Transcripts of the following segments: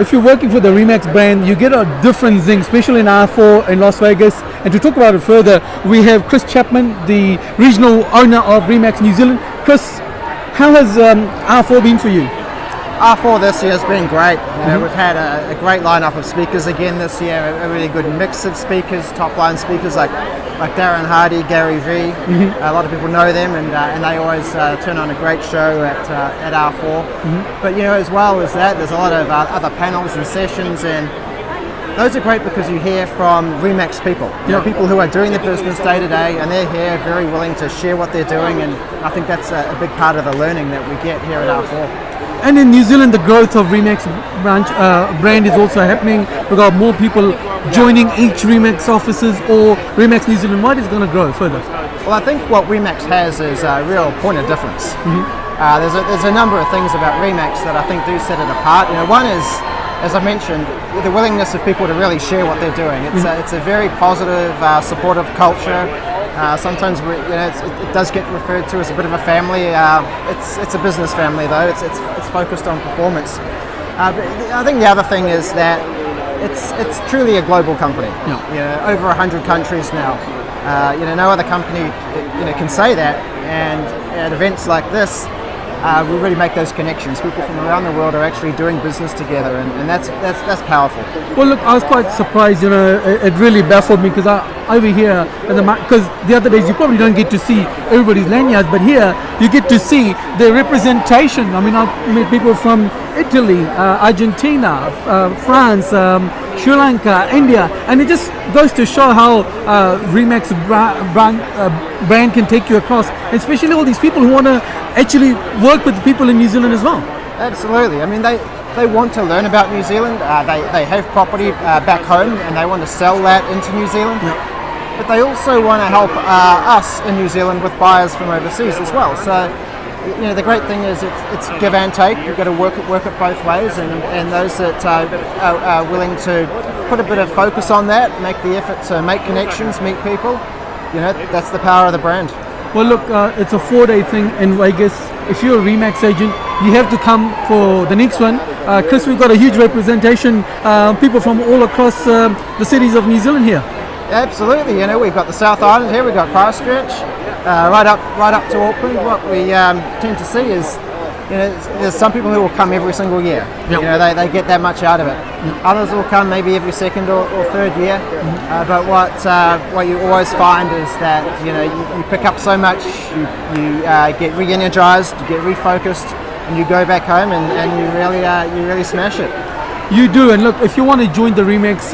if you're working for the Remax brand, you get a different zing, especially in R4 in Las Vegas. And to talk about it further, we have Chris Chapman, the regional owner of Remax New Zealand. Chris, how has R4 been for you? R4 this year has been great. We've had a great lineup of speakers again this year, a really good mix of speakers, top line speakers like Darren Hardy, Gary Vee. A lot of people know them, and they always turn on a great show at R4. But as well as that, there's a lot of other panels and sessions, and those are great because you hear from Remax people, people who are doing the business day to day, and they're here very willing to share what they're doing, and I think that's a big part of the learning that we get here at R4. And in New Zealand, the growth of Remax brand is also happening. We've got more people joining each Remax offices or Remax New Zealand wide is going to grow further. Well, I think what Remax has is a real point of difference. There's a number of things about Remax that I think do set it apart. One is, as I mentioned, the willingness of people to really share what they're doing. It's a very positive, supportive culture. Sometimes it does get referred to as a bit of a family. It's a business family though. It's focused on performance. But I think the other thing is that it's truly a global company. Over 100 countries now. No other company can say that. And at events like this, we really make those connections. People from around the world are actually doing business together, and that's powerful. Well, look, I was quite surprised. It really baffled me because over here, because the other days you probably don't get to see everybody's lanyards, but here you get to see the representation. I mean, I've met people from Italy, Argentina, France, Sri Lanka, India, and it just goes to show how Remax brand can take you across, especially all these people who want to actually work with the people in New Zealand as well. Absolutely. I mean, they want to learn about New Zealand. They have property back home and they want to sell that into New Zealand. But they also want to help us in New Zealand with buyers from overseas as well. So, the great thing is it's give and take. You've got to work it both ways, and those that are willing to put a bit of focus on that, make the effort to make connections, meet people, that's the power of the brand. Well, look, it's a 4-day thing in Vegas. If you're a Remax agent, you have to come for the next one. Chris, we've got a huge representation, people from all across the cities of New Zealand here. Absolutely, we've got the South Island here, we've got Christchurch, right up to Auckland. What we tend to see is, there's some people who will come every single year. They get that much out of it. Others will come maybe every second or third year. But what you always find is that you pick up so much, you get re-energized, you get refocused, and you go back home and you really smash it. You do, and look, if you want to join the Remax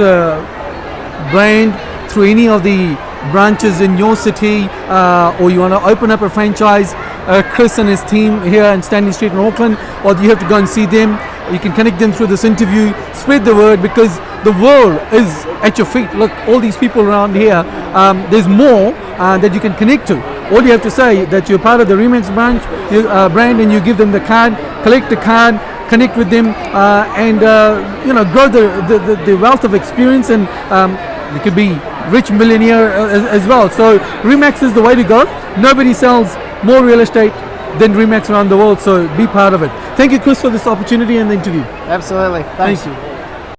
brand through any of the branches in your city, or you want to open up a franchise, Chris and his team here in Stanley Street in Auckland, or you have to go and see them, you can connect them through this interview. Spread the word, because the world is at your feet. Look, all these people around here, there's more that you can connect to. All you have to say that you're part of the Remax brand, and you give them the card, collect the card, connect with them, and grow the wealth of experience, and you could be rich millionaire as well. So Remax is the way to go. Nobody sells more real estate than Remax around the world, so be part of it. Thank you, Chris, for this opportunity and the interview. Absolutely. Thanks. Thank you.